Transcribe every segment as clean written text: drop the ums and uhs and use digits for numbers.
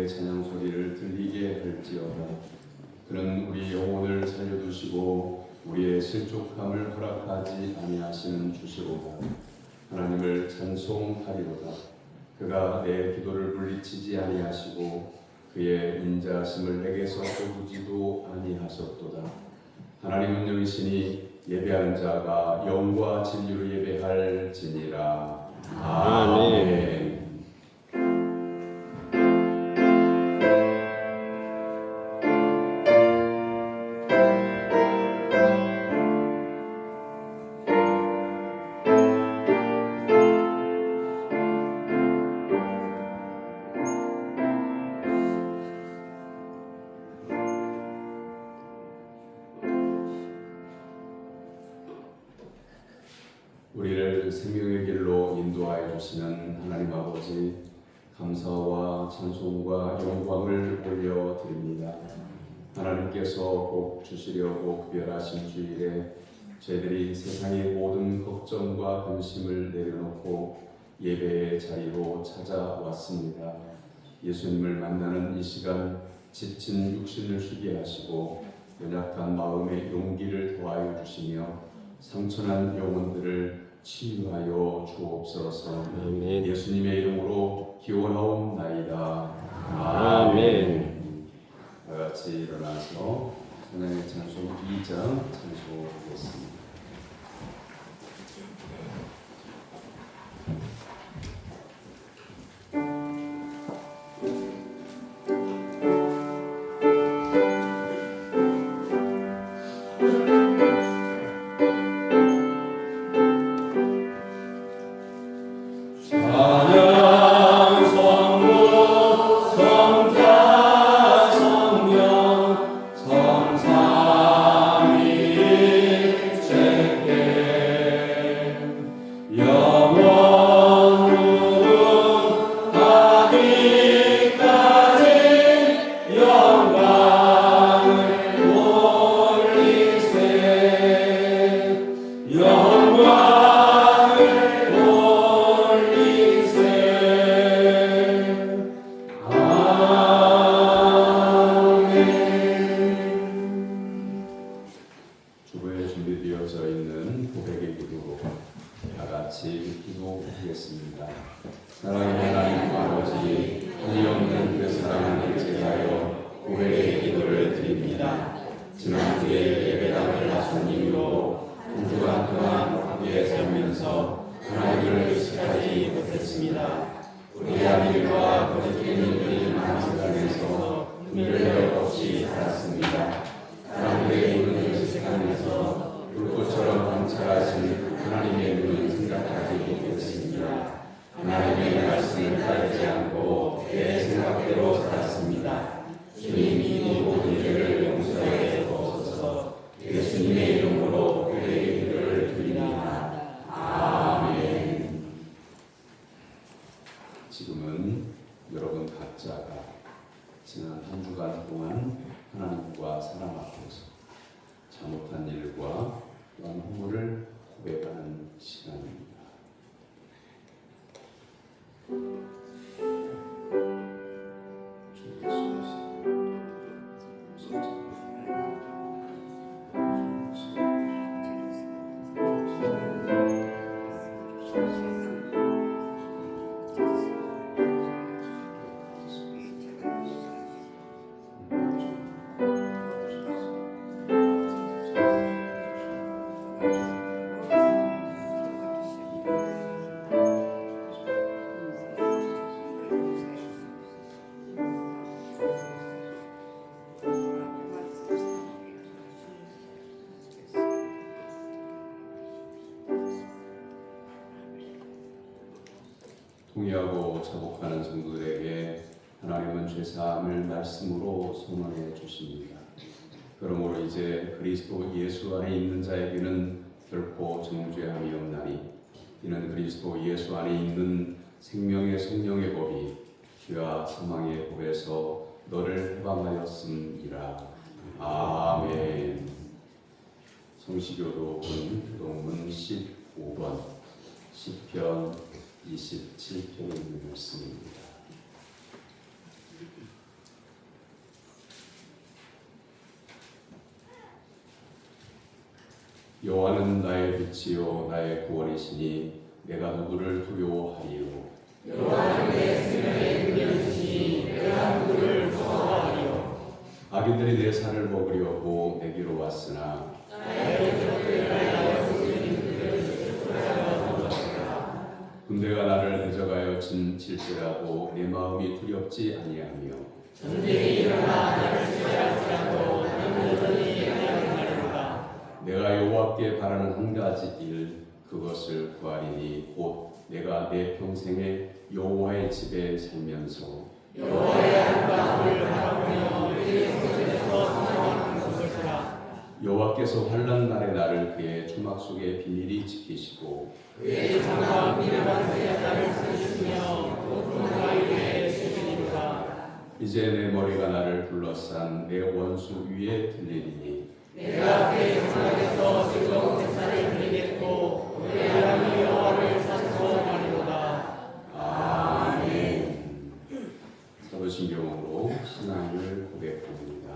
그의 찬양 소리를 들리게 할지어다. 그는 우리 영혼을 살려두시고 우리의 실족함을 허락하지 아니하시는 주시로다. 하나님을 찬송하리로다. 그가 내 기도를 물리치지 아니하시고 그의 인자하심을 내게서 쏘두지도 아니하셨도다. 하나님은 영이시니 예배하는 자가 영과 진리로 예배할지니라. 아멘. 우리를 생명의 길로 인도하여 주시는 하나님 아버지, 감사와 찬송과 영광을 올려드립니다. 하나님께서 복 주시려고 구별하신 주일에 저희들이 세상의 모든 걱정과 근심을 내려놓고 예배의 자리로 찾아왔습니다. 예수님을 만나는 이 시간 지친 육신을 쉬게 하시고 연약한 마음의 용기를 더하여 주시며 상처난 영혼들을 치유하여 주옵소서. 아멘. 예수님의 이름으로 기원하옵나이다. 아멘. 다 같이 일어나서 찬양의 찬송 2장 찬송하겠습니다. 주보에 준비되어져 있는 고백의 기도로 다 같이 기도하겠습니다. 사랑하는 하나님 아버지, 한이없는 그 사랑을 제하여 고백의 기도를 드립니다. 지난주에 예배당을 나선 이후로 한 주간 동안 함께 살면서 하나님을 의식하지 못했습니다. 우리의 일과 거짓된 일들이 많아지면서 의미를 없이 살았습니다. 사람들의 눈을 의식하면서 불꽃처럼 관찰하신 하나님의 눈을 생각하지 못했습니다. 하나님의 말씀을 따르지 않고 내 생각대로 살았습니다. 주님이 이 모든 죄를 용서해 주옵소서. 예수님의 이름으로 고백의 기도를 드립니다. 아멘. 지금은 여러분 각자가 지난 한 주간 동안 하나님과 사람 앞에서 잘못한 일과 또한 허물을 고백하는 시간입니다. 동의하고 자복하는 성도들에게 하나님은 죄사함을 말씀으로 선언해 주십니다. 그러므로 이제 그리스도 예수 안에 있는 자에게는 결코 정죄함이 없나니 이는 그리스도 예수 안에 있는 생명의 성령의 법이 죄와 사망의 법에서 너를 해방하였음이라. 아멘. 성시교독은 교동문 15번 시편 27편의 말씀입니다. 여호와는 나의 빛이요 나의 구원이시니 내가 누구를 두려워하리요. 여호와는 내 생명의 근원이시니 내가 누구를 무서워하리요. 악인들이 내 살을 먹으려고 내게로 왔으나 군대가 나를 대적하여 질지라도 내 마음이 두렵지 아니하며 전쟁이 일어나 나를 치하할지라도 나는 여전히 아니하리로다. 내가 여호와께 바라는 한 가지 일 그것을 구하리니 곧 내가 내 평생에 여호와의 집에 살면서 여호와의 아름다움을 바라보며 그의 성전에서 성령하는 것을라. 여호와께서 환난 날에 나를 그의 주막 속에 비밀히 지키시고 그의 장과 미련한 새의 나를 살리시며 높은 바위에 세우리로다. 이제 내 머리가 나를 둘러싼 내 원수 위에 들리리니 내가 그의 장막에서 즐거운 제사를 드리겠고 그의 하나님 여호와를 찬송하리로다. 아멘. 사도신경으로 신앙을 고백합니다.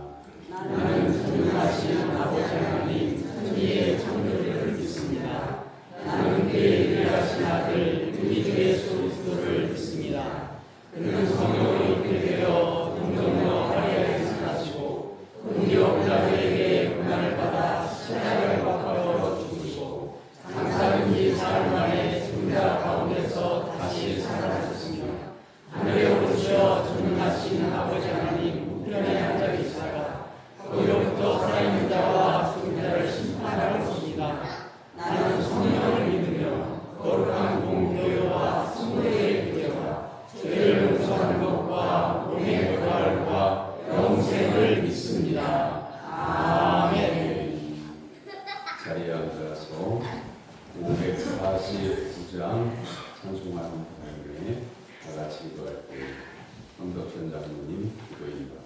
나는 전능하신 아버지 하나님 천지의 창조주를 믿습니다. 나는 그의 유일하신 아들 우리 주 예수 그리스도를 믿습니다. 그는 성령으로 잉태되어 동정녀 마리아에게 사시고 본디오 빌라도에게 고난을 받아 십자가에 못 박혀 죽으시고 장사된 지 사흘 만에 죽은 자 가운데서 다시 살아나셨으며 하늘에 오르셔 전능하신 아버지 하나님 우편에 앉아 계시다가 거기로부터 살아있는 자와 죽은 자를 심판할 것입니다. 나는 성령을 믿으며 거룩한 공교회와 성도의 교제와 죄를 용서하는 것과 몸의 부활과 영생을 믿습니다. 아멘. 자리에 앉아서 549장 찬송하는 가운데 다 같이 기도할 때 황덕현 장로님 기도입니다.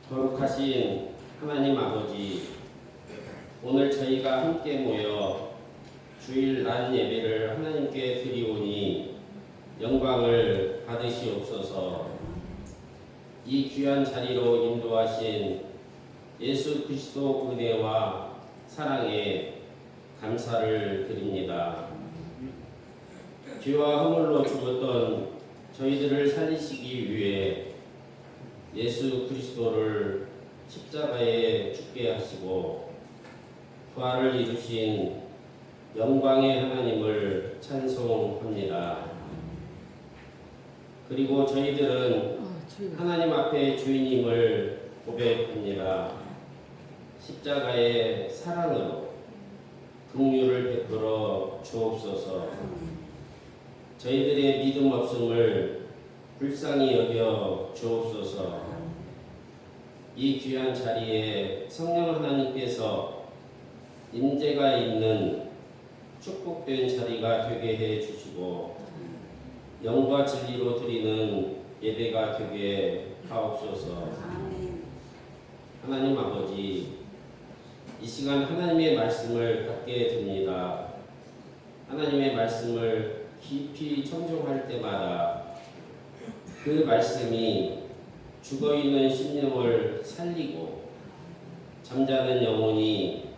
거룩하신 하나님 아버지, 오늘 저희가 함께 모여 주일 낮 예배를 하나님께 드리오니 영광을 받으시옵소서. 이 귀한 자리로 인도하신 예수 그리스도 은혜와 사랑에 감사를 드립니다. 죄와 허물로 죽었던 저희들을 살리시기 위해 예수 그리스도를 십자가에 죽게 하시고 부활을 이루신 영광의 하나님을 찬송합니다. 그리고 저희들은 하나님 앞에 주인임을 고백합니다. 십자가의 사랑으로 긍휼을 베풀어 주옵소서. 저희들의 믿음 없음을 불쌍히 여겨 주옵소서. 이 귀한 자리에 성령 하나님께서 임재가 있는 축복된 자리가 되게 해 주시고 영과 진리로 드리는 예배가 되게 하옵소서. 하나님 아버지, 이 시간 하나님의 말씀을 받게 됩니다. 하나님의 말씀을 깊이 청종할 때마다 그 말씀이 죽어있는 심령을 살리고 잠자는 영혼이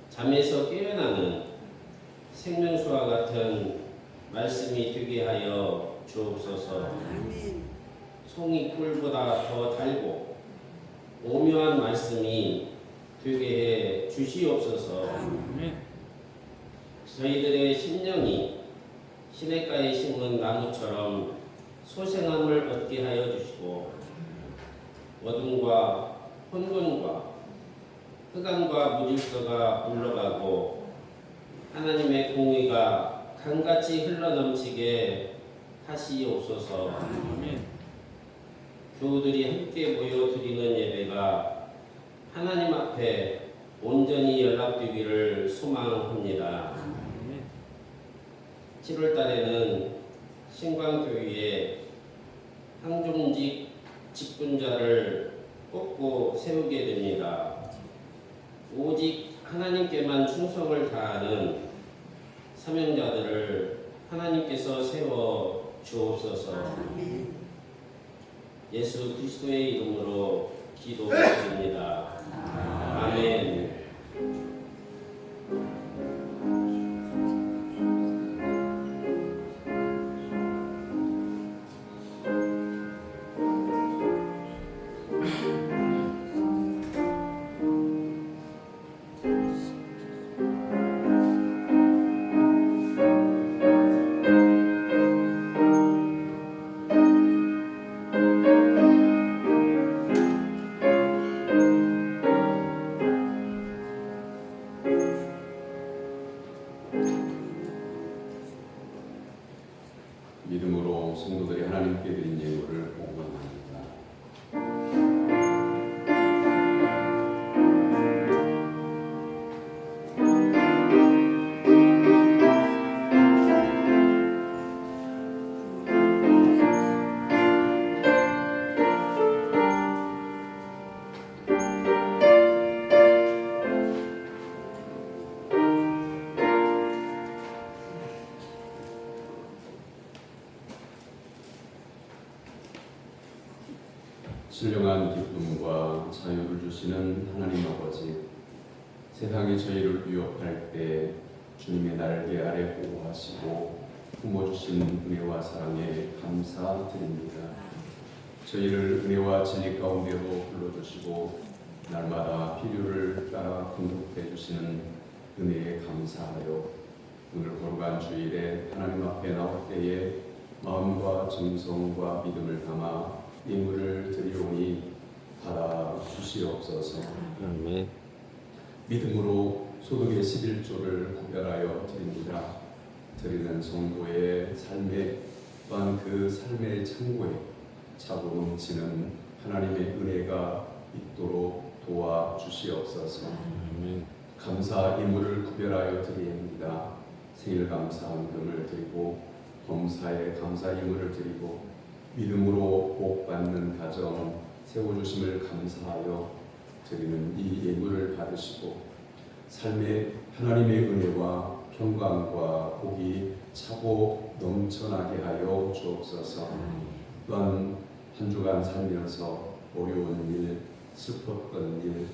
잠에서 깨어나는 생명수와 같은 말씀이 되게 하여 주옵소서. 송이 꿀보다 더 달고 오묘한 말씀이 되게 해 주시옵소서. 저희들의 심령이 시냇가에 심은 나무처럼 소생함을 얻게 하여 주시고 어둠과 혼돈과 흑암과 무질서가 물러가고 하나님의 공의가 강같이 흘러넘치게 하시옵소서. 교우들이 함께 모여 드리는 예배가 하나님 앞에 온전히 연락되기를 소망합니다. 7월 달에는 신광교회에 항종직 직분자를 뽑고 세우게 됩니다. 오직 하나님께만 충성을 다하는 사명자들을 하나님께서 세워 주옵소서. 예수 그리스도의 이름으로 기도드립니다. 아멘. 믿음으로 성도들이 하나님께 드린 예물을 봉헌합니다. 신령한 기쁨과 자유를 주시는 하나님 아버지, 세상이 저희를 위협할 때 주님의 날개 아래 보호하시고 품어주신 은혜와 사랑에 감사드립니다. 저희를 은혜와 진리 가운데로 불러주시고 날마다 필요를 따라 공급해 주시는 은혜에 감사하여 오늘 거룩한 주일에 하나님 앞에 나올 때에 마음과 정성과 믿음을 담아 예물을 드리오니 받아 주시옵소서. 아멘. 믿음으로 소득의 11조를 구별하여 드립니다. 드리는 성도의 삶에 또한 그 삶의 창고에 차고 넘치는 하나님의 은혜가 있도록 도와주시옵소서. 감사 예물을 구별하여 드립니다. 생일 감사금을 드리고 범사에 감사 예물을 드리고 믿음으로 복 받는 가정 세워주심을 감사하여 드리는 이 예물을 받으시고 삶의 하나님의 은혜와 평강과 복이 차고 넘쳐나게 하여 주옵소서. 또한 한 주간 살면서 어려운 일, 슬펐던 일,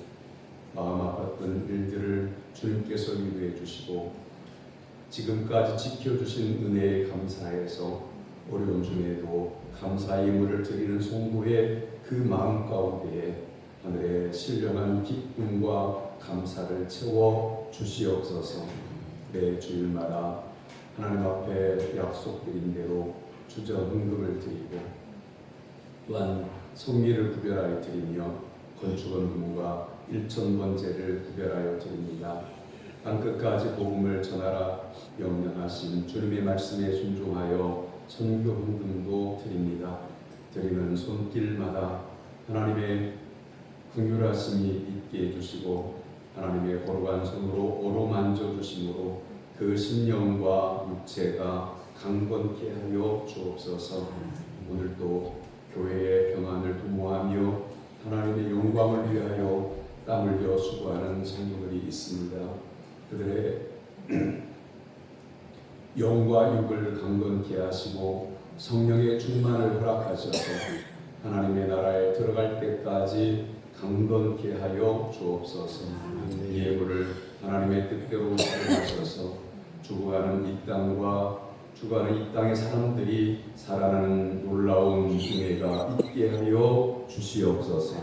마음 아팠던 일들을 주님께서 위로해 주시고 지금까지 지켜주신 은혜에 감사해서 어려운 중에도 감사의 예물을 드리는 성도의 그 마음 가운데에 하늘의 신령한 기쁨과 감사를 채워 주시옵소서. 매 주일마다 하나님 앞에 약속드린 대로 주저 헌금을 드리고 또한 성미를 구별하여 드리며 건축원금과 일천번제를 구별하여 드립니다. 땅끝까지 복음을 전하라 명령하신 주님의 말씀에 순종하여 선교 헌금도 드립니다. 드리는 손길마다 하나님의 긍휼하심이 있게 해주시고 하나님의 거룩한 손으로 어루만져 주심으로 그 심령과 육체가 강건케 하여 주옵소서. 오늘도 교회의 평안을 도모하며 하나님의 영광을 위하여 땀 흘려 수고하는 성도들이 있습니다. 그들의 영과 육을 강건케 하시고 성령의 충만을 허락하셔서 하나님의 나라에 들어갈 때까지 강건케 하여 주옵소서. 이 예물을 하나님의 뜻대로 사용하셔서 죽어가는 이 땅과 죽어가는 이 땅의 사람들이 살아나는 놀라운 은혜가 있게 하여 주시옵소서.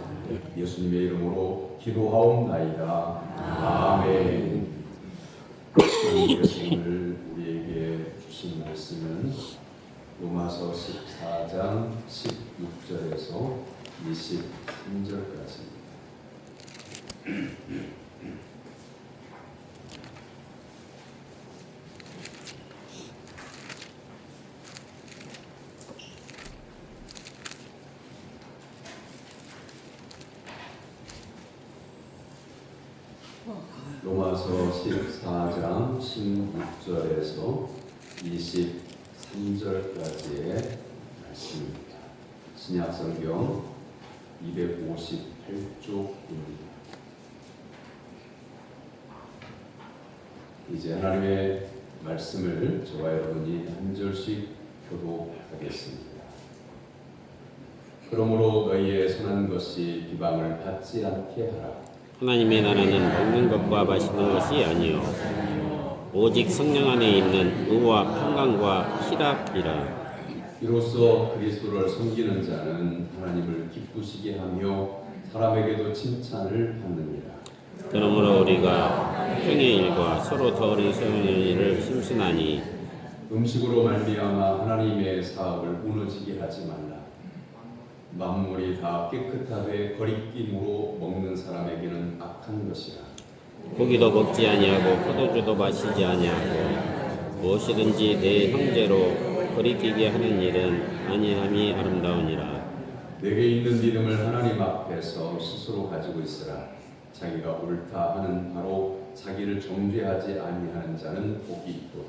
예수님의 이름으로 기도하옵나이다. 아멘. 하나님께서 오늘 우리에게 주신 말씀은 로마서 14장 16절에서 23절까지입니다. 로마서 14장 16절에서 23절까지의 말씀입니다. 신약성경 258쪽입니다. 이제 하나님의 말씀을 저와 여러분이 한 절씩 교독하겠습니다. 그러므로 너희의 선한 것이 비방을 받지 않게 하라. 하나님의 나라는 먹는 것과 마시는 것이 아니요 오직 성령 안에 있는 의와 평강과 희락이라. 이로써 그리스도를 섬기는 자는 하나님을 기쁘시게 하며 사람에게도 칭찬을 받느니라. 그러므로 우리가 형의 일과 서로 더하는 소용의 일을 심순하니 음식으로 말미암아 하나님의 사업을 무너지게 하지 말라. 만물이 다 깨끗하되 거리낌으로 먹는 사람에게는 악한 것이라. 고기도 먹지 아니하고 포도주도 마시지 아니하고 무엇이든지 내 형제로 거리끼게 하는 일은 아니함이 아름다우니라. 내게 있는 믿음을 하나님 앞에서 스스로 가지고 있으라. 자기가 옳다 하는 바로 자기를 정죄하지 아니하는 자는 복이 있도다.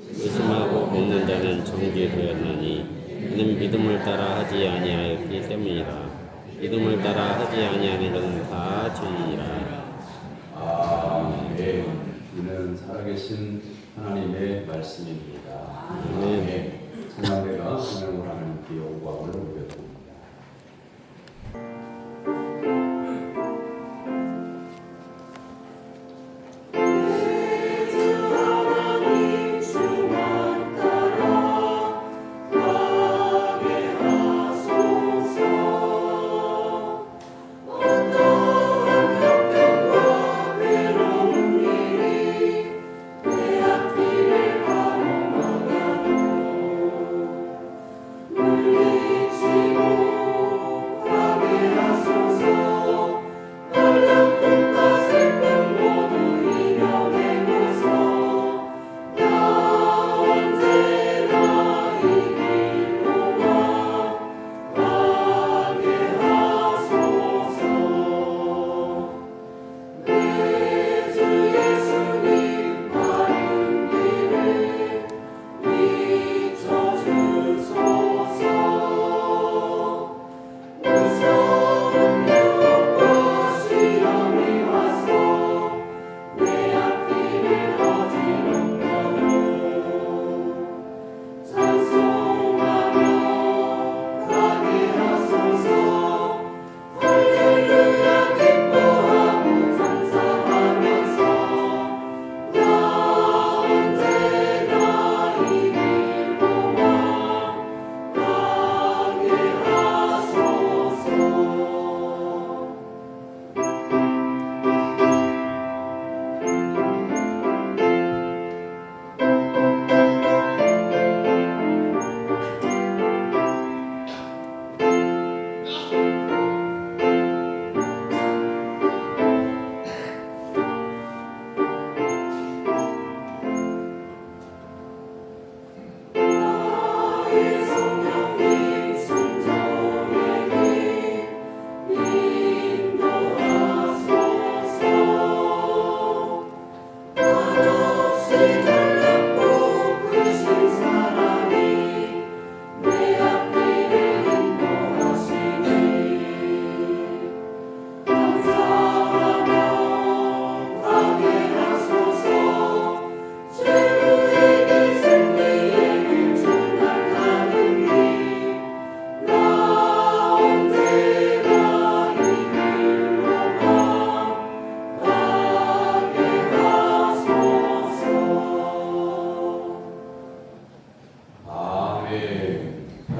의심하고 먹는 자는 정죄되었나니 이는 믿음을 따라 하지 아니하였기 때문이라. 믿음을 따라 하지 아니하는 자는 다 죄인이라. 아멘. 이는 살아계신 하나님의 말씀입니다. 아멘. 성령대가 성령을 하나님께 영광을 올려드립니다. 물리치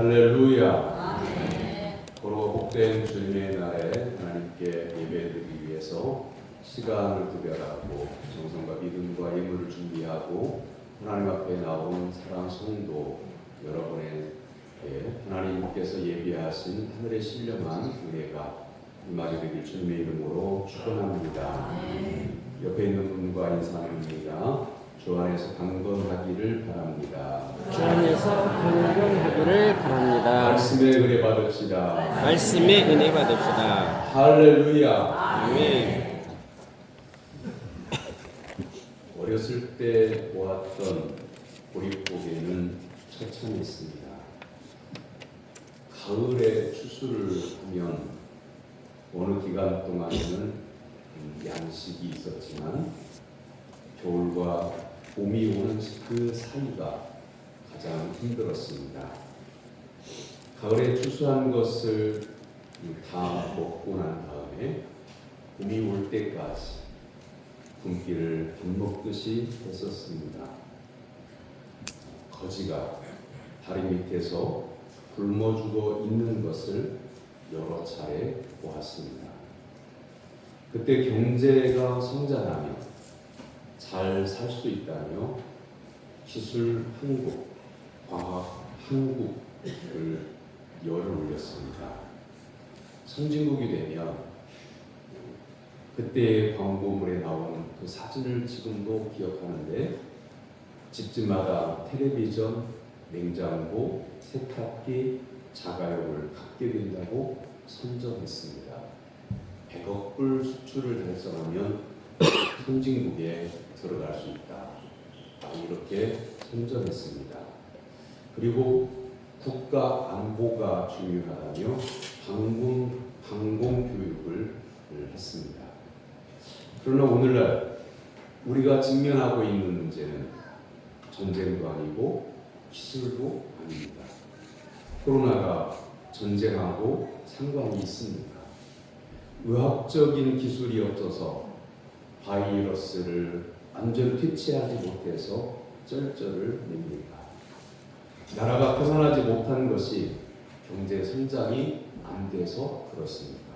할렐루야. 고로 복된 주님의 날에 하나님께 예배드리기 위해서 시간을 구별하고 정성과 믿음과 예물을 준비하고 하나님 앞에 나온 사랑 성도 여러분의 하나님께서 예비하신 하늘의 신령한 은혜가 임하게 되길 주님의 이름으로 축원합니다. 옆에 있는 분과 인사합니다. 주 안에서 강건하기를 바랍니다. 주 안에서 강건하기를 바랍니다. 말씀의 은혜 받읍시다. 말씀의 은혜 받읍시다. 할렐루야. 아멘. 어렸을 때 보았던 보릿고개는 처참했습니다. 가을에 추수를 하면 어느 기간 동안에는 양식이 있었지만 겨울과 봄이 오는 그 사이가 가장 힘들었습니다. 가을에 추수한 것을 다 먹고 난 다음에 봄이 올 때까지 굶기를 밥 먹듯이 했었습니다. 거지가 다리 밑에서 굶어 죽어 있는 것을 여러 차례 보았습니다. 그때 경제가 성장하며 잘 살 수 있다며 기술 한국, 과학 한국을 열을 올렸습니다. 선진국이 되면 그때의 광고물에 나오는 그 사진을 지금도 기억하는데 집집마다 텔레비전, 냉장고, 세탁기, 자가용을 갖게 된다고 선전했습니다. 100억 불 수출을 달성하면 선진국에 들어갈 수 있다. 이렇게 선전했습니다. 그리고 국가 안보가 중요하다며 방공 교육을 했습니다. 그러나 오늘날 우리가 직면하고 있는 문제는 전쟁도 아니고 기술도 아닙니다. 코로나가 전쟁하고 상관이 있습니까? 의학적인 기술이 없어서 바이러스를 완전히 퇴치하지 못해서 쩔쩔을 냅니까? 나라가 벗어나지 못한 것이 경제 성장이 안 돼서 그렇습니까?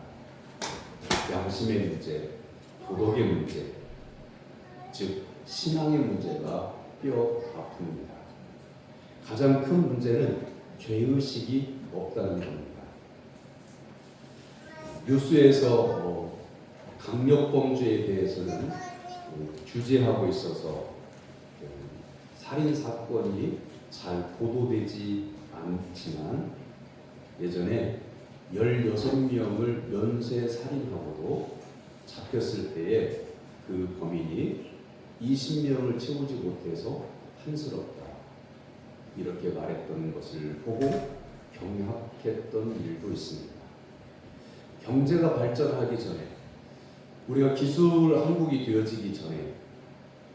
양심의 문제, 도덕의 문제, 즉 신앙의 문제가 뼈 아픕니다. 가장 큰 문제는 죄의식이 없다는 겁니다. 뉴스에서 강력범죄에 대해서는 규제하고 있어서 살인 사건이 잘 보도되지 않지만 예전에 16명을 연쇄 살인하고도 잡혔을 때에 그 범인이 20명을 채우지 못해서 한스럽다 이렇게 말했던 것을 보고 경악했던 일도 있습니다. 경제가 발전하기 전에 우리가 기술 한국이 되어지기 전에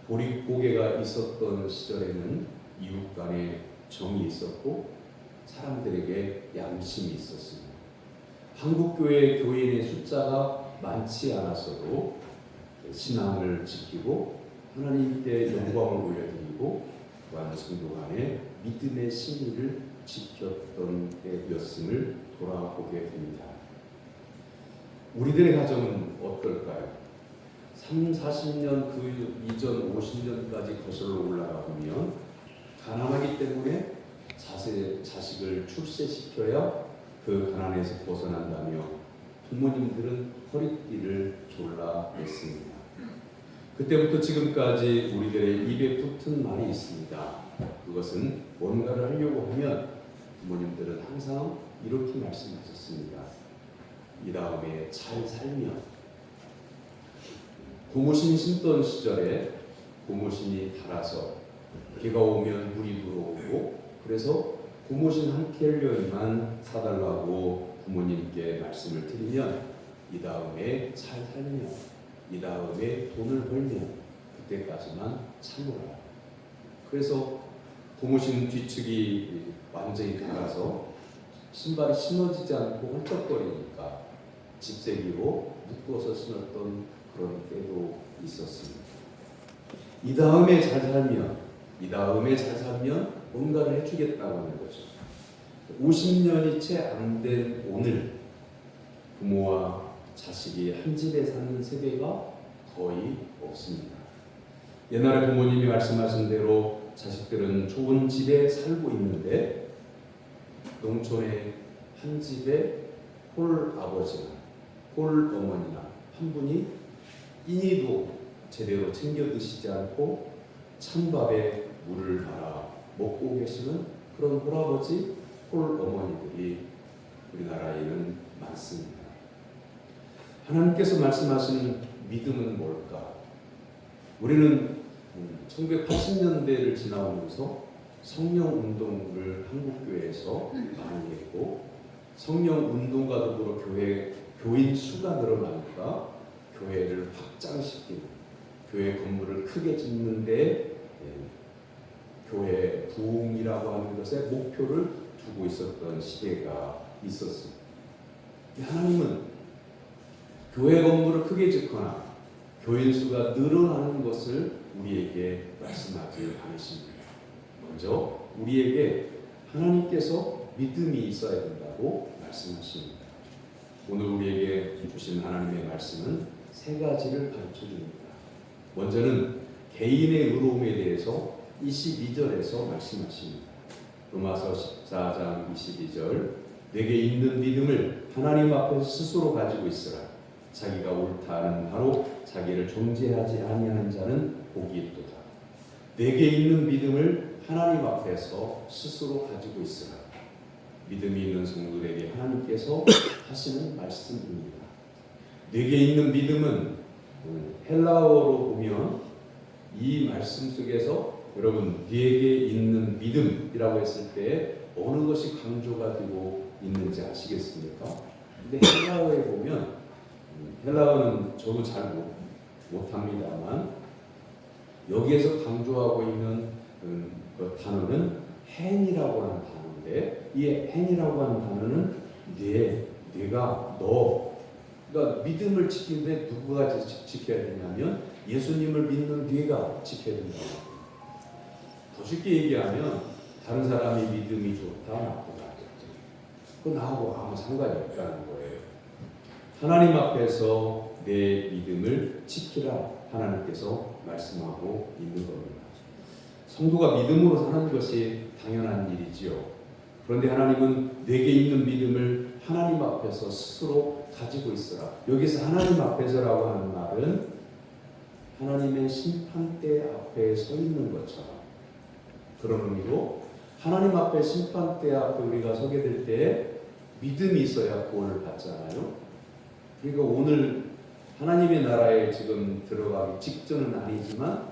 보릿고개가 있었던 시절에는 이웃 간에 정이 있었고 사람들에게 양심이 있었습니다. 한국교회 교인의 숫자가 많지 않았어도 신앙을 지키고 하나님께 영광을 올려드리고 또한 성도 간에 믿음의 신의를 지켰던 때였음을 돌아보게 됩니다. 우리들의 가정은 어떨까요? 30-40년 그 이전 50년까지 거슬러 올라가 보면 가난하기 때문에 자식을 출세시켜야 그 가난에서 벗어난다며 부모님들은 허리띠를 졸라맸습니다. 그때부터 지금까지 우리들의 입에 붙은 말이 있습니다. 그것은 뭔가를 하려고 하면 부모님들은 항상 이렇게 말씀하셨습니다. 이 다음에 잘 살면 고무신 신던 시절에 고무신이 닳아서 비가 오면 물이 들어오고 그래서 고무신 한 켤레만 사달라고 부모님께 말씀을 드리면 이 다음에 잘 살면 이 다음에 돈을 벌면 그때까지만 참으라. 그래서 고무신 뒤축이 완전히 닳아서 신발이 신어지지 않고 헐떡거리니까 집세기로 묶어서 신었던 그런 때도 있었습니다. 이 다음에 잘 살면 뭔가를 해주겠다고 하는 거죠. 50년이 채 안 된 오늘 부모와 자식이 한 집에 사는 세대가 거의 없습니다. 옛날에 부모님이 말씀하신 대로 자식들은 좋은 집에 살고 있는데 농촌의 한 집에 홀 아버지나 홀 어머니나 한 분이 끼니도 제대로 챙겨 드시지 않고 찬밥에 물을 말아 먹고 계시는 그런 홀아버지, 홀어머니들이 우리나라에는 많습니다. 하나님께서 말씀하시는 믿음은 뭘까? 우리는 1980년대를 지나오면서 성령 운동을 한국교회에서 많이 했고, 성령 운동과 더불어 교인 수가 늘어나니까 교회를 확장시키는, 교회 건물을 크게 짓는데 교회 부흥이라고 하는 것에 목표를 두고 있었던 시대가 있었습니다. 하나님은 교회 건물을 크게 짓거나 교인 수가 늘어나는 것을 우리에게 말씀하지 않으십니다. 먼저 우리에게 하나님께서 믿음이 있어야 된다고 말씀하십니다. 오늘 우리에게 주신 하나님의 말씀은 세 가지를 가르쳐 줍니다. 먼저는 개인의 의로움에 대해서 22절에서 말씀하십니다. 로마서 14장 22절, 내게 있는 믿음을 하나님 앞에서 스스로 가지고 있으라. 자기가 옳다 하는 바로 자기를 정죄하지 아니하는 자는 복이 있도다. 내게 있는 믿음을 하나님 앞에서 스스로 가지고 있으라. 믿음이 있는 성도들에게 하나님께서 하시는 말씀입니다. 내게 있는 믿음은 헬라어로 보면 이 말씀 속에서 여러분 네게 있는 믿음이라고 했을 때 어느 것이 강조가 되고 있는지 아시겠습니까? 근데 헬라어에 보면 헬라어는 저도 잘 못합니다만 여기에서 강조하고 있는 그 단어는 hen이라고 하는 단어인데 이 hen이라고 하는 단어는 내가 너 그러니까 믿음을 지키는데 누구가 지켜야 되냐면 예수님을 믿는 네가 지켜야 된다. 더 쉽게 얘기하면 다른 사람이 믿음이 좋다 나쁘다 그거 나하고 아무 상관이 없다는 거예요. 하나님 앞에서 내 믿음을 지키라 하나님께서 말씀하고 있는 겁니다. 성도가 믿음으로 사는 것이 당연한 일이지요. 그런데 하나님은 내게 있는 믿음을 하나님 앞에서 스스로 가지고 있으라. 여기서 하나님 앞에서라고 하는 말은 하나님의 심판대 앞에 서 있는 것처럼 그런 의미로 하나님 앞에 심판대 앞에 우리가 서게 될 때 믿음이 있어야 구원을 받잖아요. 그러니까 오늘 하나님의 나라에 지금 들어가기 직전은 아니지만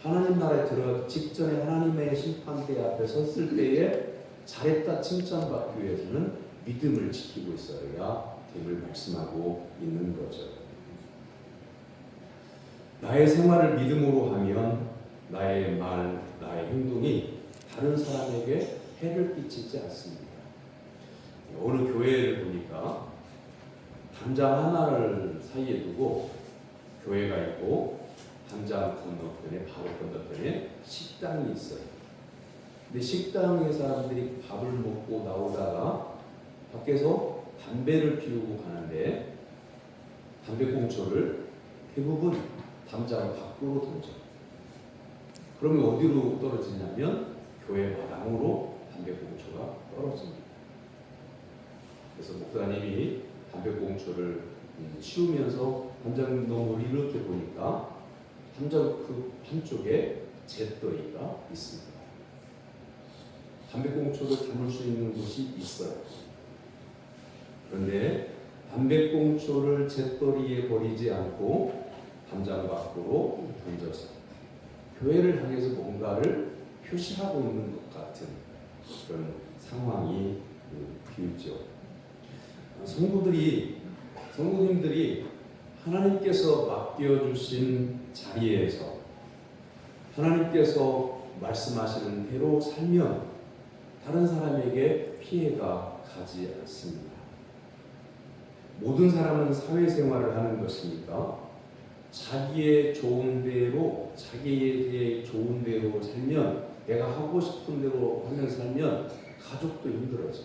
하나님 나라에 들어가기 직전에 하나님의 심판대 앞에 섰을 때에 잘했다 칭찬받기 위해서는 믿음을 지키고 있어야 됨을 말씀하고 있는 거죠. 나의 생활을 믿음으로 하면 나의 말, 나의 행동이 다른 사람에게 해를 끼치지 않습니다. 어느 교회를 보니까 담장 하나를 사이에 두고 교회가 있고 담장 건너편에 바로 건너편에 식당이 있어요. 근데 식당에 사람들이 밥을 먹고 나오다가 밖에서 담배를 피우고 가는데 담배꽁초를 대부분 담장 밖으로 던져. 그러면 어디로 떨어지냐면 교회 마당으로 담배꽁초가 떨어집니다. 그래서 목사님이 담배꽁초를 치우면서 담장 너머를 이렇게 보니까 담장 그 한쪽에 잿더리가 있습니다. 담배꽁초를 담을 수 있는 곳이 있어요. 그런데 담배꽁초를 잿더리에 버리지 않고 담장 밖으로 던져서 교회를 향해서 뭔가를 표시하고 있는 것 같은 그런 상황이 비웃죠. 성도님들이 하나님께서 맡겨주신 자리에서 하나님께서 말씀하시는 대로 살면 다른 사람에게 피해가 가지 않습니다. 모든 사람은 사회생활을 하는 것이니까 자기의 좋은 대로 자기의 좋은 대로 살면 내가 하고 싶은 대로 하면서 살면 가족도 힘들어져.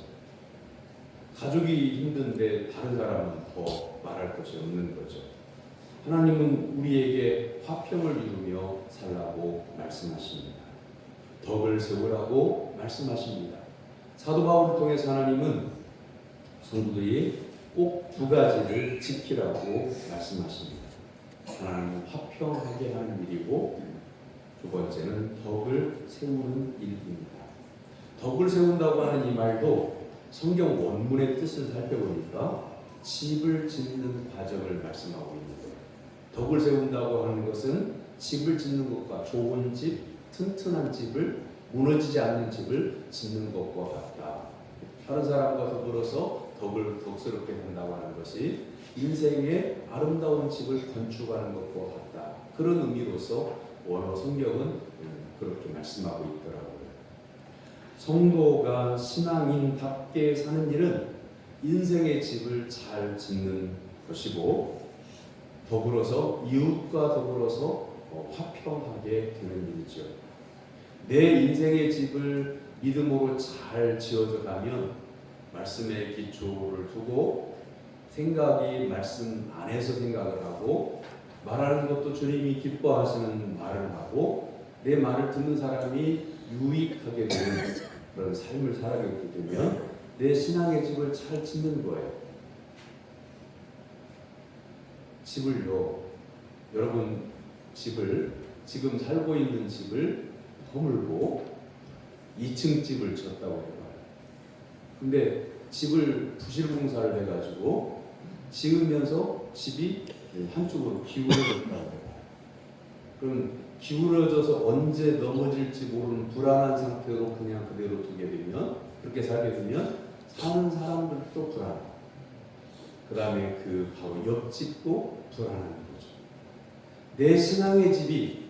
가족이 힘든데 다른 사람은 더 말할 것이 없는 거죠. 하나님은 우리에게 화평을 이루며 살라고 말씀하십니다. 덕을 세우라고 말씀하십니다. 사도 바울을 통해서 하나님은 성도들이 꼭 두 가지를 지키라고 말씀하십니다. 하나님은 화평하게 하는 일이고 두 번째는 덕을 세우는 일입니다. 덕을 세운다고 하는 이 말도 성경 원문의 뜻을 살펴보니까 집을 짓는 과정을 말씀하고 있는 거예요. 덕을 세운다고 하는 것은 집을 짓는 것과 좋은 집, 튼튼한 집을, 무너지지 않는 집을 짓는 것과 같다. 다른 사람과 더불어서 덕을 덕스럽게 한다고 하는 것이 인생의 아름다운 집을 건축하는 것과 같다. 그런 의미로서 원어 성경은 그렇게 말씀하고 있더라고요. 성도가 신앙인답게 사는 일은 인생의 집을 잘 짓는 것이고 더불어서 이웃과 더불어서 화평하게 되는 일이죠. 내 인생의 집을 믿음으로 잘 지어져 가면 말씀의 기초를 두고 생각이 말씀 안에서 생각을 하고 말하는 것도 주님이 기뻐하시는 말을 하고 내 말을 듣는 사람이 유익하게 되는 그런 삶을 살아가게 되면 내 신앙의 집을 잘 짓는 거예요. 집을요, 여러분 집을 지금 살고 있는 집을 허물고 2층 집을 졌다고 해봐요. 근데 집을 부실공사를 해가지고 지으면서 집이 한쪽으로 기울어졌다고 해요. 그럼 기울어져서 언제 넘어질지 모르는 불안한 상태로 그냥 그대로 두게 되면, 그렇게 살게 되면 사는 사람들도 불안하고 그 다음에 그 바로 옆집도 불안한 거죠. 내 신앙의 집이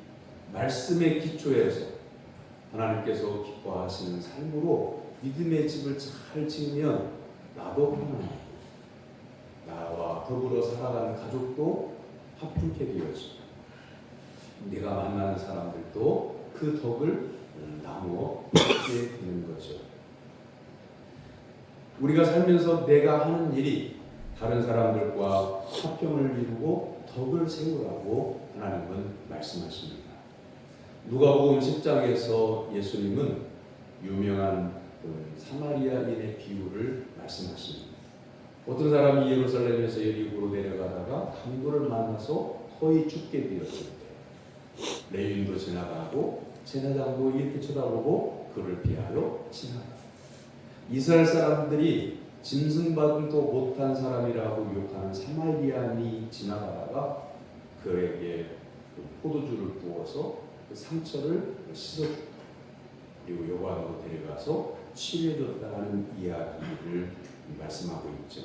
말씀의 기초에서 하나님께서 기뻐하시는 삶으로 믿음의 집을 잘 지으면 나도 편안하고 나와 더불어 살아가는 가족도 화평케 되어지고 내가 만나는 사람들도 그 덕을 나누어 받게 되는 거죠. 우리가 살면서 내가 하는 일이 다른 사람들과 화평을 이루고 덕을 세우라고 하나님은 말씀하십니다. 누가복음 10장에서 예수님은 유명한 사마리아인의 비유를 말씀하십니다. 어떤 사람이 예루살렘에서 여리고로 내려가다가 강도를 만나서 거의 죽게 되었을 때 레위인도 지나가고 제사장도 이렇게 쳐다보고 그를 피하여 지나가. 이스라엘 사람들이 짐승받음도 못한 사람이라고 욕하는 사마리아인이 지나가다가 그에게 포도주를 부어서 그 상처를 씻어주고 그리고 요관으로 데려가서 치료해줬다는 이야기를 말씀하고 있죠.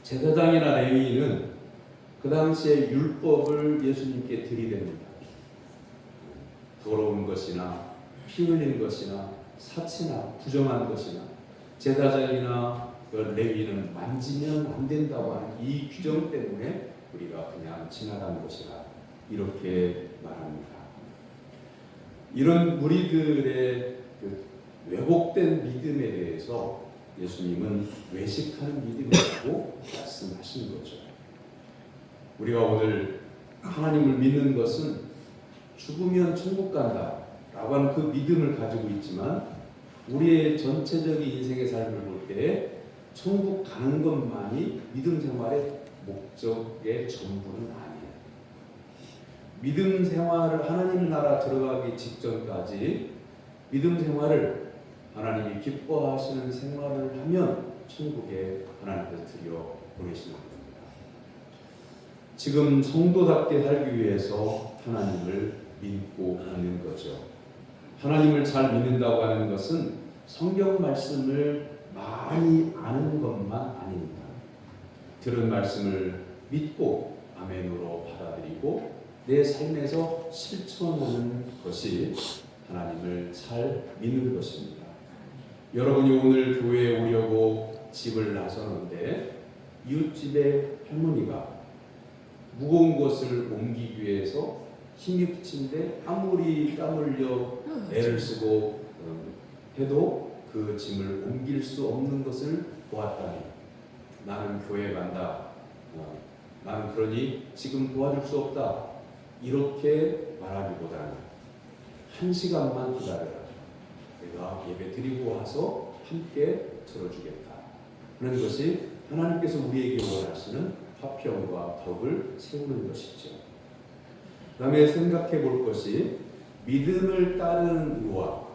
제사장이나 레위인은 그 당시에 율법을 예수님께 들이댑니다. 더러운 것이나 피 흘린 것이나 사치나 부정한 것이나 제사장이나 레위인은 만지면 안 된다고 하는 이 규정 때문에 우리가 그냥 지나가는 것이라 이렇게 말합니다. 이런 무리들의 그 왜곡된 믿음에 대해서 예수님은 외식하는 믿음이라고 말씀하신 거죠. 우리가 오늘 하나님을 믿는 것은 죽으면 천국 간다 라고 하는 그 믿음을 가지고 있지만 우리의 전체적인 인생의 삶을 볼 때 천국 가는 것만이 믿음 생활의 목적의 전부는 아니에요. 믿음 생활을 하나님 나라 들어가기 직전까지 믿음 생활을 하나님이 기뻐하시는 생활을 하면 천국에 하나님께서 들여 보내시는 겁니다. 지금 성도답게 살기 위해서 하나님을 믿고 있는 거죠. 하나님을 잘 믿는다고 하는 것은 성경 말씀을 많이 아는 것만 아닙니다. 들은 말씀을 믿고 아멘으로 받아들이고 내 삶에서 실천하는 것이 하나님을 잘 믿는 것입니다. 여러분이 오늘 교회에 오려고 집을 나서는데 이웃집의 할머니가 무거운 것을 옮기기 위해서 힘이 붙인데 아무리 땀 흘려 애를 쓰고 해도 그 짐을 옮길 수 없는 것을 보았다니 나는 교회 간다. 나는 그러니 지금 도와줄 수 없다. 이렇게 말하기보다는 1시간만 기다려라. 내가 예배 드리고 와서 함께 들어주겠다. 그런 것이 하나님께서 우리에게 원하시는 화평과 덕을 세우는 것이죠. 그 다음에 생각해 볼 것이 믿음을 따르는 의와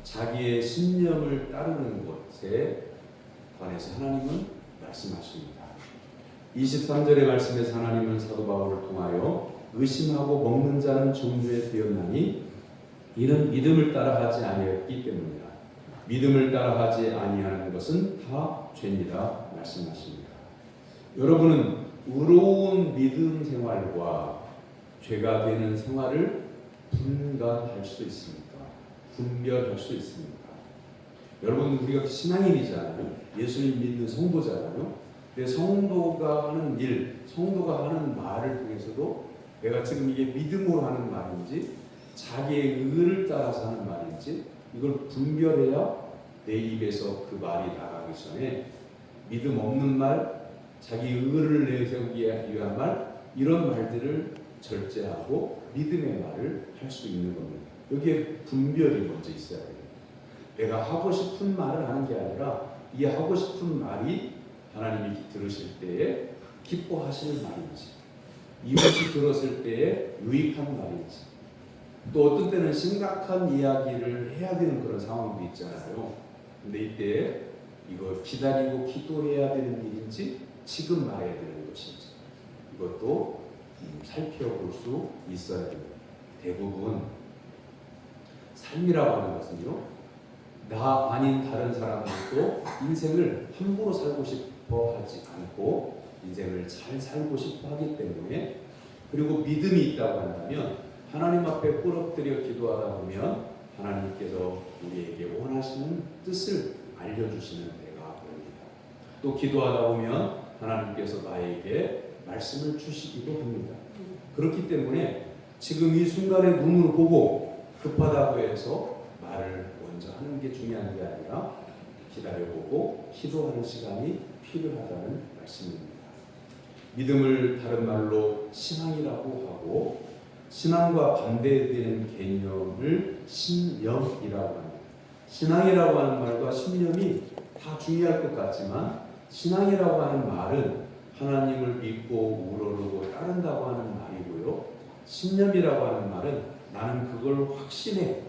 자기의 신념을 따르는 것에 관해서 하나님은 말씀하십니다. 23절의 말씀에서 하나님은 사도 바울을 통하여 의심하고 먹는 자는 종류에 되었나니 이는 믿음을 따라하지 아니하였기 때문이라. 믿음을 따라하지 아니하는 것은 다 죄니라 말씀하십니다. 여러분은 의로운 믿음 생활과 죄가 되는 생활을 분간할 수 있습니까? 분별할 수 있습니까? 여러분 우리가 신앙인이잖아요. 예수님 믿는 성도잖아요. 근데 성도가 하는 일, 성도가 하는 말을 통해서도 내가 지금 이게 믿음으로 하는 말인지 자기의 의를 따라서 하는 말인지 이걸 분별해야 내 입에서 그 말이 나가기 전에 믿음 없는 말, 자기 의를 내세우기 위한 말 이런 말들을 절제하고 믿음의 말을 할 수 있는 겁니다. 여기에 분별이 먼저 있어야 돼요. 내가 하고 싶은 말을 하는 게 아니라 이 하고 싶은 말이 하나님이 들으실 때에 기뻐하시는 말인지 이웃이 들었을 때에 유익한 말인지 또 어떤 때는 심각한 이야기를 해야 되는 그런 상황도 있잖아요. 근데 이때 이거 기다리고 기도해야 되는 일인지 지금 말해야 되는 것인지 이것도 살펴볼 수 있어야 됩니다. 대부분 삶이라고 하는 것은요, 나 아닌 다른 사람들도 인생을 함부로 살고 싶어 하지 않고 인생을 잘 살고 싶어 하기 때문에 그리고 믿음이 있다고 한다면 하나님 앞에 뿌럭뜨려 기도하다 보면 하나님께서 우리에게 원하시는 뜻을 알려주시는 때가 옵니다. 또 기도하다 보면 하나님께서 나에게 말씀을 주시기도 합니다. 그렇기 때문에 지금 이 순간에 눈으로 보고 급하다고 해서 말을 먼저 하는 게 중요한 게 아니라 기다려보고 기도하는 시간이 필요하다는 말씀입니다. 믿음을 다른 말로 신앙이라고 하고 신앙과 반대되는 개념을 신념이라고 합니다. 신앙이라고 하는 말과 신념이 다 중요할 것 같지만 신앙이라고 하는 말은 하나님을 믿고 우러르고 따른다고 하는 말이고요. 신념이라고 하는 말은 나는 그걸 확신해.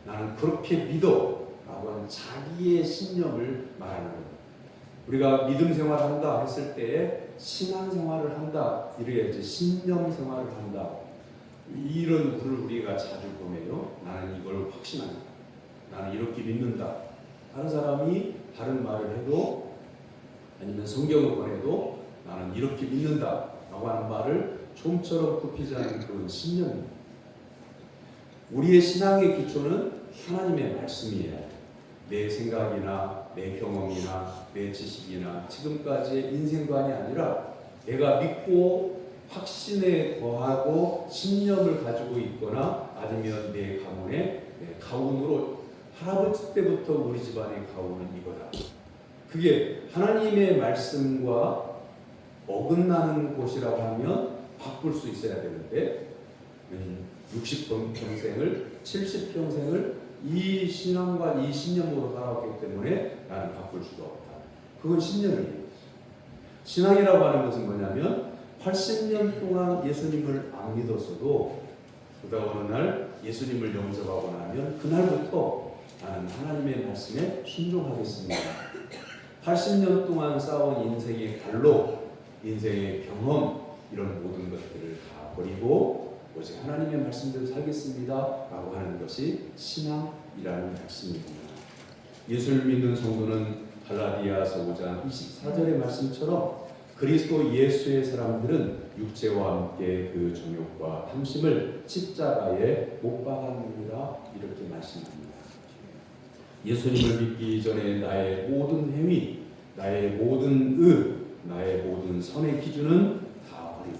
나는 그렇게 믿어. 라고 하는 자기의 신념을 말하는 겁니다. 우리가 믿음 생활을 한다 했을 때에 신앙 생활을 한다. 이래야지 신념 생활을 한다. 이런 글을 우리가 자주 보면요. 나는 이걸 확신한다. 나는 이렇게 믿는다. 다른 사람이 다른 말을 해도 아니면 성경을 보내도 나는 이렇게 믿는다. 라고 하는 말을 좀처럼 굽히지 않은 그런 신념입니다. 우리의 신앙의 기초는 하나님의 말씀이에요. 내 생각이나 내 경험이나 내 지식이나 지금까지의 인생관이 아니라 내가 믿고 확신에 거하고 신념을 가지고 있거나 아니면 내 가문의 내 가문으로 할아버지 때부터 우리 집안의 가문은 이거다. 그게 하나님의 말씀과 어긋나는 곳이라고 하면 바꿀 수 있어야 되는데 60평생을 70평생을 이 신앙과 이 신념으로 살아왔기 때문에 나는 바꿀 수가 없다. 그건 신념이에요. 신앙이라고 하는 것은 뭐냐면 80년 동안 예수님을 안 믿었어도 그러다 어느 날 예수님을 영접하고 나면 그날부터 나는 하나님의 말씀에 순종하겠습니다. 80년 동안 쌓아온 인생의 갈로 인생의 경험 이런 모든 것들을 다 버리고 오직 하나님의 말씀대로 살겠습니다 라고 하는 것이 신앙이라는 말씀입니다. 예수를 믿는 성도는 갈라디아서 5장 24절의 말씀처럼 그리스도 예수의 사람들은 육체와 함께 그 정욕과 탐심을 십자가에 못 박았느니라 이렇게 말씀합니다. 예수님을 믿기 전에 나의 모든 행위, 나의 모든 나의 모든 선의 기준은 다 버리고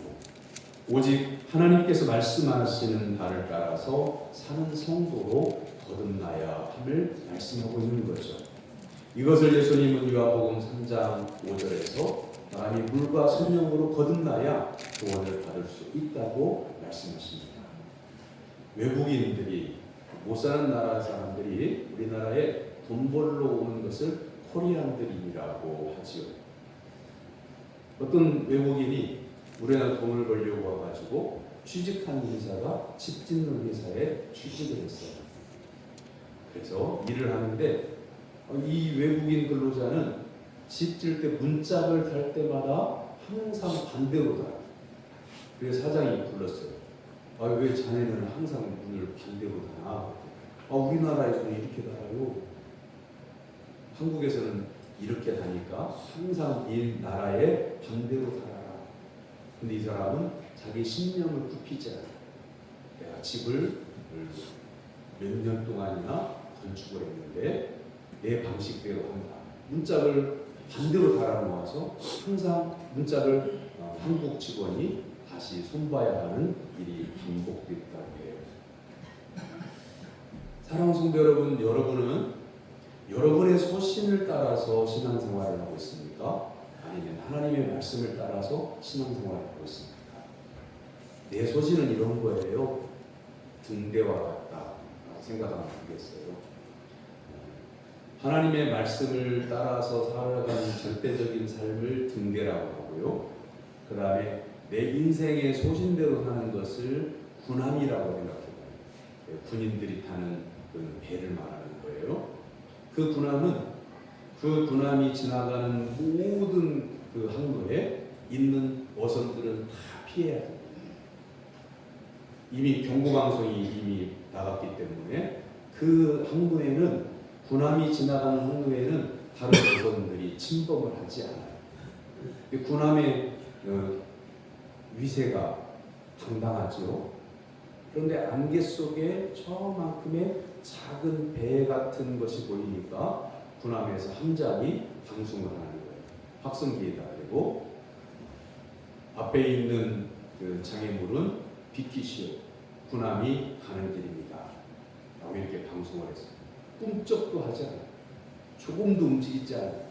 오직 하나님께서 말씀하시는 바를 따라서 사는 성도로 거듭나야 함을 말씀하고 있는 거죠. 이것을 예수님은 요한복음 3장 5절에서 사람이 물과 성령으로 거듭나야 구원을 받을 수 있다고 말씀하십니다. 외국인들이 못 사는 나라 사람들이 우리나라에 돈 벌러 오는 것을 코리안들이라고 하지요. 어떤 외국인이 우리나라 돈을 벌려고 와가지고 취직한 회사가 집 짓는 회사에 취직을 했어요. 그래서 일을 하는데 이 외국인 근로자는 집 질 때 문짝을 달 때마다 항상 반대로 달아요. 그래서 사장이 불렀어요. 왜 자네는 항상 문을 반대로 다나? 우리나라에서는 이렇게 달아요. 한국에서는 이렇게 다니까 항상 이 나라에 반대로 달아라. 근데 이 사람은 자기 신념을 굽히지 않아요. 내가 집을 몇 년 동안이나 건축을 했는데 내 방식대로 한다. 문짝을 반대로 달아놓아서 항상 문짝을 한국 직원이 다시 손봐야 하는 일이 반복됐다고 해요. 사랑하는 성도 여러분, 여러분은 여러분의 소신을 따라서 신앙생활을 하고 있습니까? 아니면 하나님의 말씀을 따라서 신앙생활을 하고 있습니까? 내 소신은 이런 거예요. 등대와 같다 생각하면 되겠어요. 하나님의 말씀을 따라서 살아가는 절대적인 삶을 등대라고 하고요. 그 다음에 내 인생의 소신대로 사는 것을 군함이라고 생각해요. 군인들이 타는 그 배를 말하는 거예요. 그 군함이 지나가는 모든 그 항로에 있는 어선들은 다 피해야 됩니다. 이미 경고방송이 이미 나갔기 때문에 그 항로에는 군함이 지나가는 항로에는 다른 어선들이 침범을 하지 않아요. 군함의 위세가 당당하죠. 그런데 안개 속에 저만큼의 작은 배 같은 것이 보이니까 군함에서 함장이 방송을 하는 거예요. 확성기에다 대고 앞에 있는 그 장애물은 비키시오. 군함이 가는 길입니다. 라고 이렇게 방송을 했어요. 꿈쩍도 하지 않아요. 조금도 움직이지 않아요.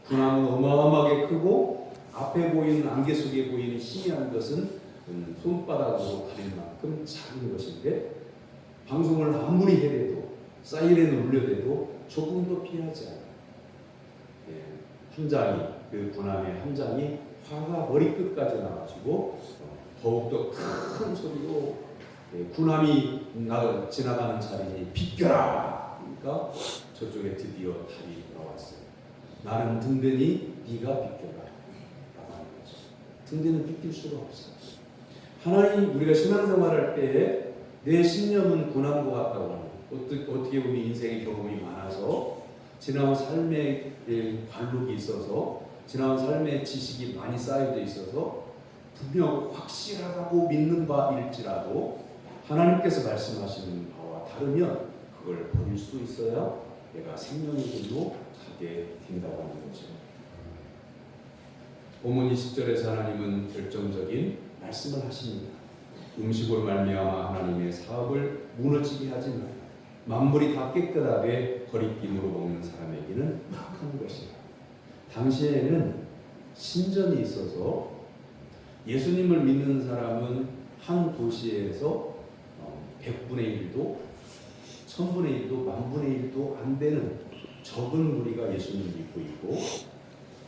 군함은 어마어마하게 크고 앞에 보이는 안개 속에 보이는 희미한 것은 손바닥으로 가릴 만큼 작은 것인데 방송을 아무리 해대도 사이렌을 울려대도 조금도 피하지 않아요. 함장이 그 군함의 함장이 화가 머리끝까지 나가지고 더욱더 큰 소리로 군함이 지나가는 자리니 비켜라. 그러니까 저쪽에 드디어 답이 나왔어요. 나는 든든히 네가 비켜라. 라고 하는 거죠. 든든히 비킬 수가 없어요. 하나님 우리가 신앙생활할 때에 내 신념은 군함과 같다고 합니다. 어떻게 보면 인생의 경험이 많아서 지나온 삶의 관록이 있어서 지나온 삶의 지식이 많이 쌓여져 있어서 분명 확실하다고 믿는 바일지라도 하나님께서 말씀하시는 바와 다르면 그걸 버릴 수 있어야 내가 생명의 길로 가게 된다고 하는 거죠. 본문 20절에서 하나님은 결정적인 말씀을 하십니다. 음식으로 말미암아 하나님의 사업을 무너지게 하지 마라. 만물이 다 깨끗하게 거리낌으로 먹는 사람에게는 악한 것이라. 당시에는 신전이 있어서 예수님을 믿는 사람은 한 도시에서 100분의 1도 1000분의 1도 10,000분의 1도 안 되는 적은 무리가 예수님을 믿고 있고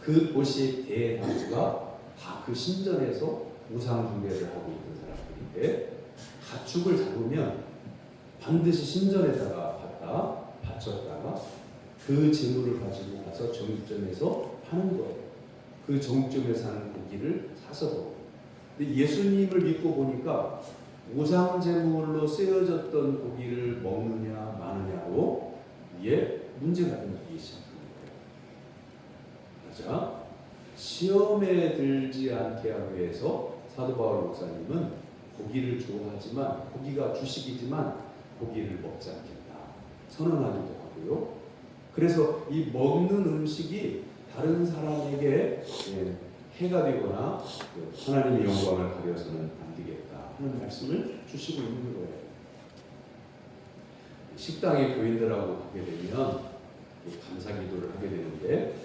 그 도시의 대다수가 다 그 신전에서 우상 숭배를 하고 있는 사람들인데 가축을 잡으면 반드시 신전에다가 갖다 바쳤다가 그 재물을 가지고 가서 정육점에서 파는 거예요. 그 정육점에서 사는 고기를 사서 먹어요. 근데 예수님을 믿고 보니까 우상 제물로 쓰여졌던 고기를 먹느냐 마느냐로 이게 문제가 생기기 시작합니다. 맞아? 시험에 들지 않게 하기 위해서 사도 바울 목사님은 고기를 좋아하지만 고기가 주식이지만 고기를 먹지 않겠다 선언하기도 하고요. 그래서 이 먹는 음식이 다른 사람에게 해가 되거나 하나님의 영광을 가려서는 안 되겠다 하는 말씀을 주시고 있는 거예요. 식당에 교인들하고 가게 되면 감사 기도를 하게 되는데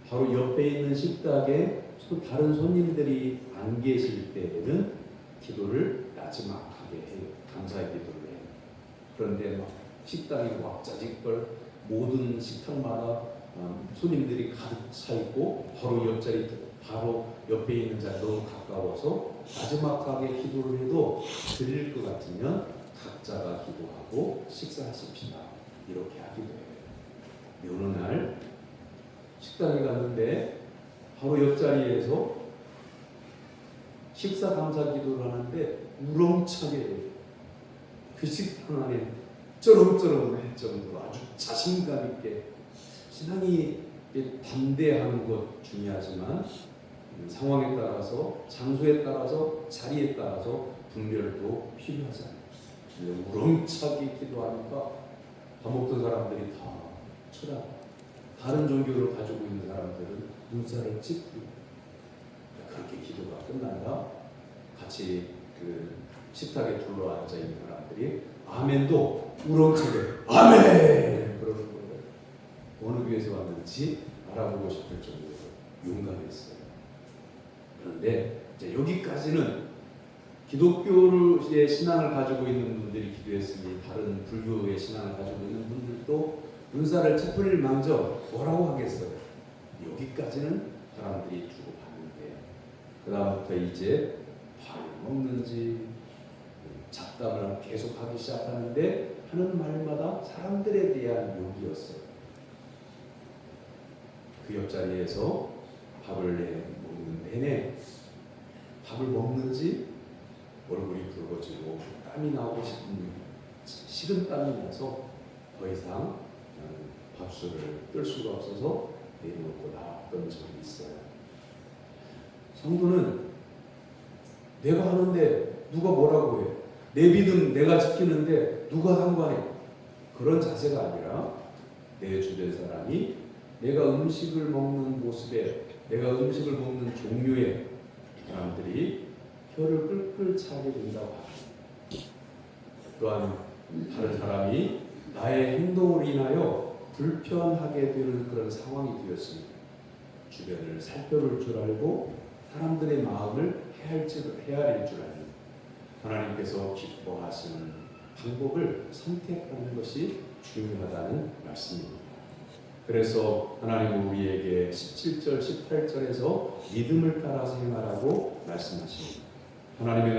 바로 옆에 있는 식당에 다른 손님들이 안 계실 때에는 기도를 나지막하게 해요. 감사의 기도를 해요. 그런데 막 식당이 왁자지껄 모든 식탁마다 손님들이 가득 차 있고 바로 옆에 있는 자리 너무 가까워서 나지막하게 기도를 해도 드릴 것 같으면 각자가 기도하고 식사하십시다. 이렇게 하기도 해요. 어느 날 식당에 갔는데 바로 옆자리에서 식사 감사 기도를 하는데 우렁차게 그 식당 안에 쩌렁쩌렁 울릴 정도로 아주 자신감 있게 신앙이 담대한 것 중요하지만 상황에 따라서 장소에 따라서 자리에 따라서 분별도 필요하잖아요. 우렁차게 기도하니까 밥 먹던 사람들이 다 쳐다봐. 다른 종교를 가지고 있는 사람들은 눈살을 찌푸리고 그렇게 기도가 끝난다. 같이 그 식탁에 둘러앉아 있는 사람들이 아멘도 우렁차게 아멘 그러는 거예요. 어느 교회에서 왔는지 알아보고 싶을 정도로 용감했어요. 그런데 이제 여기까지는 기독교의 신앙을 가지고 있는 분들이 기도했으니 다른 불교의 신앙을 가지고 있는 분들도 눈살을 찌푸릴 망정 뭐라고 하겠어요? 여기까지는 사람들이 주고받는데 그 다음부터 이제 밥을 먹는지 잡담을 계속하기 시작하는데 하는 말마다 사람들에 대한 욕이었어요. 그 옆자리에서 밥을 먹는 내내 밥을 먹는지 얼굴이 붉어지고 땀이 나오고 식은 땀이 나서 더 이상 밥술을 뜰 수가 없어서 내려놓고 나왔던 적이 있어요. 성도는 내가 하는데 누가 뭐라고 해? 내 믿음 내가 지키는데 누가 상관해? 그런 자세가 아니라 내 주변 사람이 내가 음식을 먹는 모습에 내가 음식을 먹는 종류에 사람들이 혀를 끌끌 차게 된다고 합니다. 또한 다른 사람이 나의 행동을 인하여 불편하게 되는 그런 상황이 되었으니 주변을 살펴볼 줄 알고 사람들의 마음을 헤아릴 줄 알고 하나님께서 기뻐하시는 방법을 선택하는 것이 중요하다는 말씀입니다. 그래서 하나님은 우리에게 17절, 18절에서 믿음을 따라서 행하라고 말씀하십니다. 하나님의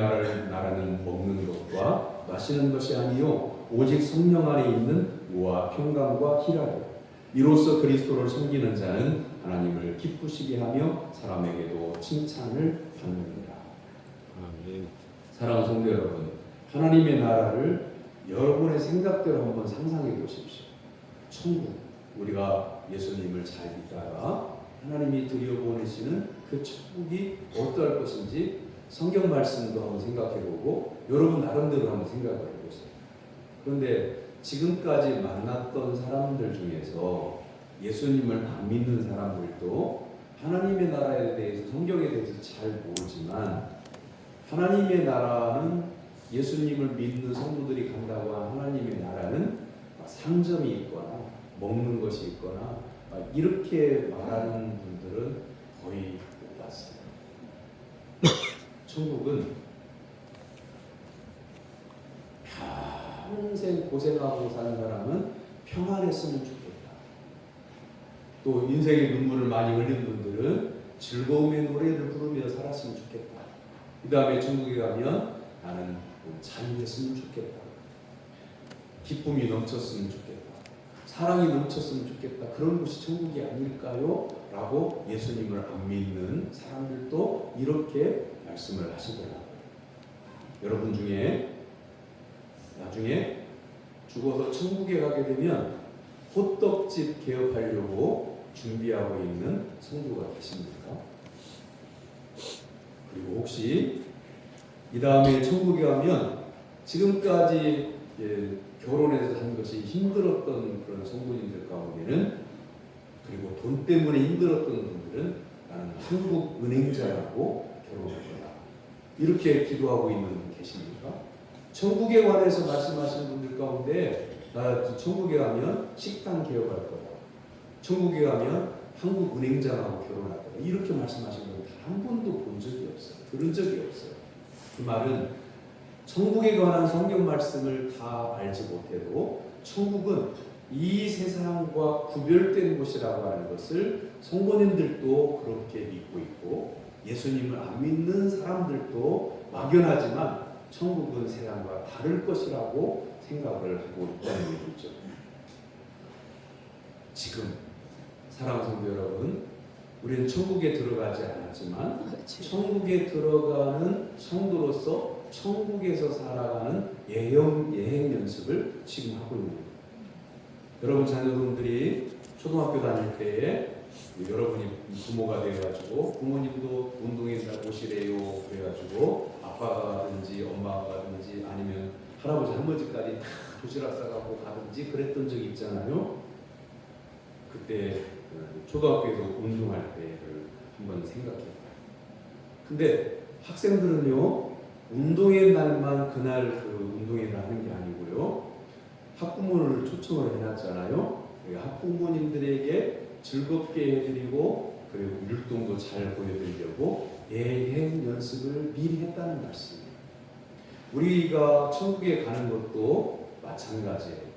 나라는 먹는 것과 마시는 것이 아니요 오직 성령 안에 있는 의와 평강과 희락이요 이로써 그리스도를 섬기는 자는 하나님을 기쁘시게 하며 사람에게도 칭찬을 받느니라. 아멘. 사랑하는 성도 여러분, 하나님의 나라를 여러분의 생각대로 한번 상상해 보십시오. 천국, 우리가 예수님을 잘 믿다가 하나님이 들여보내시는 그 천국이 어떠할 것인지 성경 말씀도 한번 생각해 보고 여러분 나름대로 한번 생각을 해보세요. 그런데 지금까지 만났던 사람들 중에서 예수님을 안 믿는 사람들도 하나님의 나라에 대해서 성경에 대해서 잘 모르지만 하나님의 나라는 예수님을 믿는 성도들이 간다고 한 하나님의 나라는 상점이 있거나 먹는 것이 있거나 이렇게 말하는 분들은 거의 못 봤어요. 천국은 평생 고생하고 사는 사람은 평안했으면 좋겠다. 또 인생의 눈물을 많이 흘린 분들은 즐거움의 노래를 부르며 살았으면 좋겠다. 그 다음에 천국에 가면 나는 자유했으면 좋겠다. 기쁨이 넘쳤으면 좋겠다. 사랑이 넘쳤으면 좋겠다. 그런 곳이 천국이 아닐까요? 라고 예수님을 안 믿는 사람들도 이렇게 말씀을 하시더라고요. 여러분 중에 나중에 죽어서 천국에 가게 되면 호떡집 개업하려고 준비하고 있는 성도가 계십니까? 그리고 혹시 이 다음에 천국에 가면 지금까지 결혼해서 산 것이 힘들었던 그런 성도님들 가운데는 그리고 돈 때문에 힘들었던 분들은 나는 한국 은행자라고 결혼할 거다. 이렇게 기도하고 있는 분 계십니까? 천국에 관해서 말씀하시는 분들 가운데 천국에 가면 식당 개업할 거다. 천국에 가면 한국 은행장하고 결혼할 거다. 이렇게 말씀하신 건 단 한 번도 본 적이 없어요. 들은 적이 없어요. 그 말은 천국에 관한 성경 말씀을 다 알지 못해도 천국은 이 세상과 구별된 곳이라고 하는 것을 성도님들도 그렇게 믿고 있고 예수님을 안 믿는 사람들도 막연하지만 천국은 세상과 다를 것이라고 생각을 하고 있다는 얘기죠. 지금 사랑하는 성도 여러분, 우리는 천국에 들어가지 않았지만 천국에 들어가는 성도로서 천국에서 살아가는 여행 연습을 지금 하고 있는 거예요. 여러분 자녀분들이 초등학교 다닐 때에 여러분이 부모가 되어가지고 부모님도 운동회 날 오시래요 그래가지고 아빠가 가든지 엄마가 가든지 아니면 할아버지 할머니까지 다 도시락 싸갖고 가든지 그랬던 적이 있잖아요. 그때 초등학교에서 운동할 때를 한번 생각해봐요. 근데 학생들은요 운동회 날만 그날 그 운동회를 하는 게 아니고요 학부모를 초청을 해놨잖아요. 학부모님들에게 즐겁게 해드리고 그리고 율동도 잘 보여드리려고 여행 연습을 미리 했다는 말씀이에요. 우리가 천국에 가는 것도 마찬가지예요.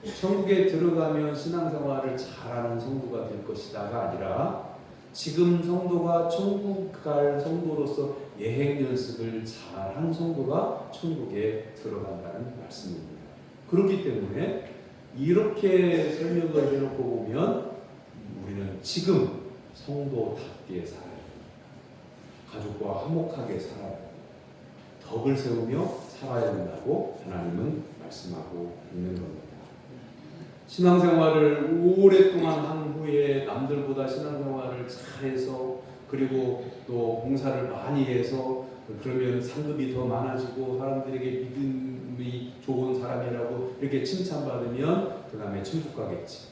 천국에 들어가면 신앙생활을 잘하는 성도가 될 것이다가 아니라 지금 성도가 천국 갈 성도로서 여행 연습을 잘한 성도가 천국에 들어간다는 말씀입니다. 그렇기 때문에 이렇게 설명을 해놓고 보면 우리는 지금 성도답게 살아야 됩니다. 가족과 화목하게 살아야 됩니다. 덕을 세우며 살아야 된다고 하나님은 말씀하고 있는 겁니다. 신앙생활을 오랫동안 한 후에 남들보다 신앙생활을 잘해서 그리고 또 봉사를 많이 해서 그러면 상급이 더 많아지고 사람들에게 믿음이 좋은 사람이라고 이렇게 칭찬받으면 그 다음에 천국 가겠지.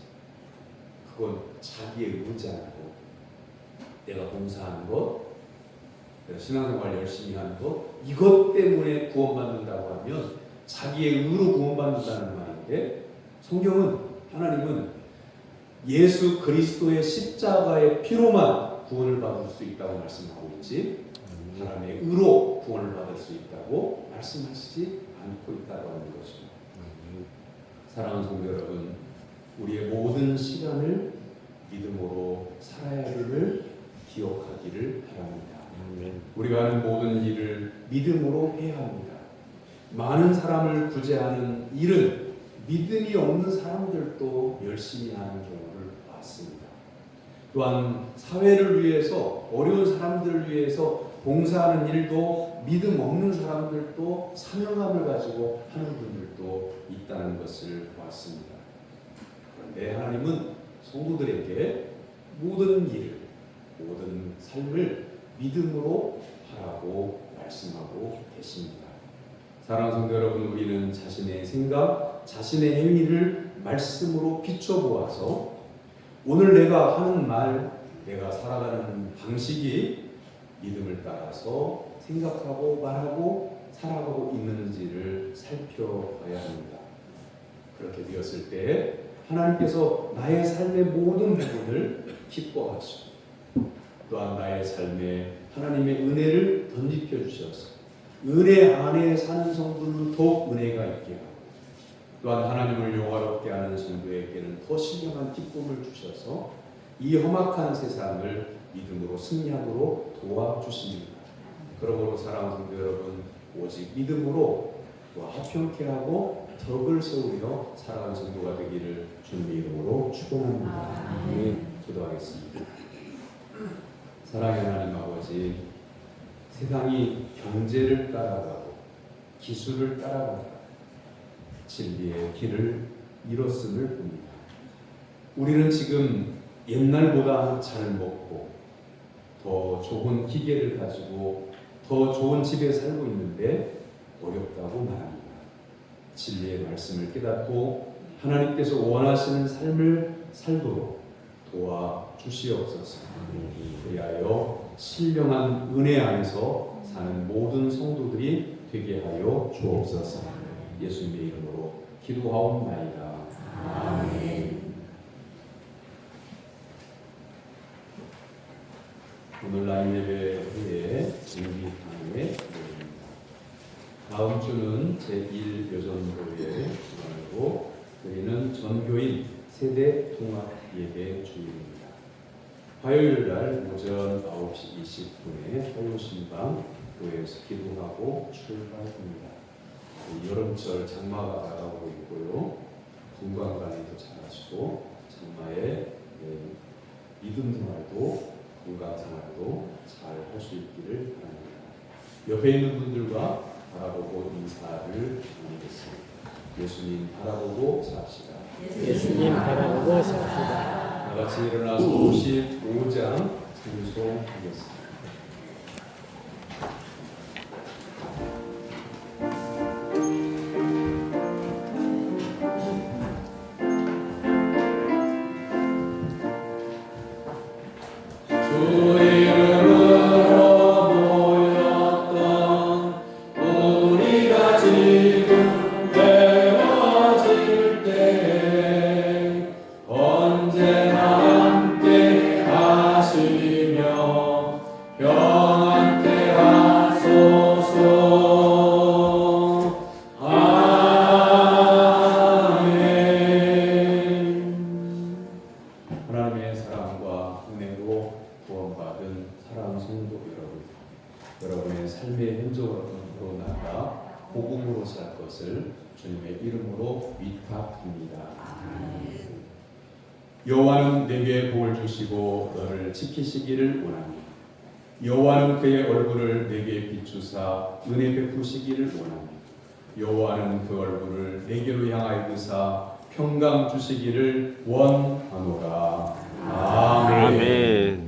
그건 자기의 의지하고 내가 봉사하는 것, 내가 신앙생활 열심히 하는 것 이것 때문에 구원받는다고 하면 자기의 의로 구원받는다는 말인데 성경은 하나님은 예수 그리스도의 십자가의 피로만 구원을 받을 수 있다고 말씀하고 있지 사람의 의로 구원을 받을 수 있다고 말씀하시지 않고 있다고 하는 것입니다. 사랑하는 성도 여러분, 우리의 모든 시간을 믿음으로 살아야 함을 기억하기를 바랍니다. 우리가 하는 모든 일을 믿음으로 해야 합니다. 많은 사람을 구제하는 일은 믿음이 없는 사람들도 열심히 하는 경우를 봤습니다. 또한 사회를 위해서 어려운 사람들을 위해서 봉사하는 일도 믿음 없는 사람들도 사명감을 가지고 하는 분들도 있다는 것을 보았습니다. 그런데 하나님은 성도들에게 모든 일을, 모든 삶을 믿음으로 하라고 말씀하고 계십니다. 사랑하는 성도 여러분, 우리는 자신의 생각, 자신의 행위를 말씀으로 비춰보아서 오늘 내가 하는 말, 내가 살아가는 방식이 믿음을 따라서 생각하고 말하고 살아가고 있는지를 살펴봐야 합니다. 그렇게 되었을 때 하나님께서 나의 삶의 모든 부분을 기뻐하시고 또한 나의 삶에 하나님의 은혜를 덧입혀 주셔서 은혜 안에 사는 성도는 더욱 은혜가 있게 하고 또한 하나님을 영화롭게 하는 성도에게는 더 신령한 기쁨을 주셔서 이 험악한 세상을 믿음으로 승리하도록 도와주십니다. 그러므로 사랑하는 성도 여러분, 오직 믿음으로 화평케 하고 덕을 세우며 살아가는 성도가 되기를 주님의 이름으로 축원합니다. 기도하겠습니다. 사랑의 하나님 아버지, 세상이 경제를 따라가고 기술을 따라가고 진리의 길을 잃었음을 봅니다. 우리는 지금 옛날보다 잘 먹고 더 좋은 기계를 가지고 더 좋은 집에 살고 있는데 어렵다고 말합니다. 진리의 말씀을 깨닫고 하나님께서 원하시는 삶을 살도록 도와주시옵소서. 그리하여 신령한 은혜 안에서 사는 모든 성도들이 되게 하여 주옵소서. 예수님의 이름으로 기도하옵나이다. 오늘날 예배의 준비하에 다음 주는 제1여전도회 주간이고 저희는 전교인 세대 통합 예배 주일입니다. 화요일 날 오전 9시 20분에 화요신방 교회에서 기도하고 출발합니다. 여름철 장마가 다가오고 있고요. 건강관리도 잘하시고 장마에 믿음 생활도 건강 생활도 잘 할 수 있기를 바랍니다. 옆에 있는 분들과 바라보고 인사를 나누겠습니다. 예수님 바라보고 삽시다. 예수님 바라보고 삽시다. 다 같이 일어나서 55장 찬송하겠습니다. 하나님의 사랑과 은혜로 구원받은 사랑하는 성도 여러분의 삶의 현장으로 나아가 복음으로 살 것을 주님의 이름으로 위탁합니다. 여호와는 내게 복을 주시고 너를 지키시기를 원합니다. 여호와는 그의 얼굴을 내게 비추사 은혜 베푸시기를 원합니다. 여호와는 그 얼굴을 내게로 향하여 드사 평강 주시기를 원하노라. 아멘. 아멘.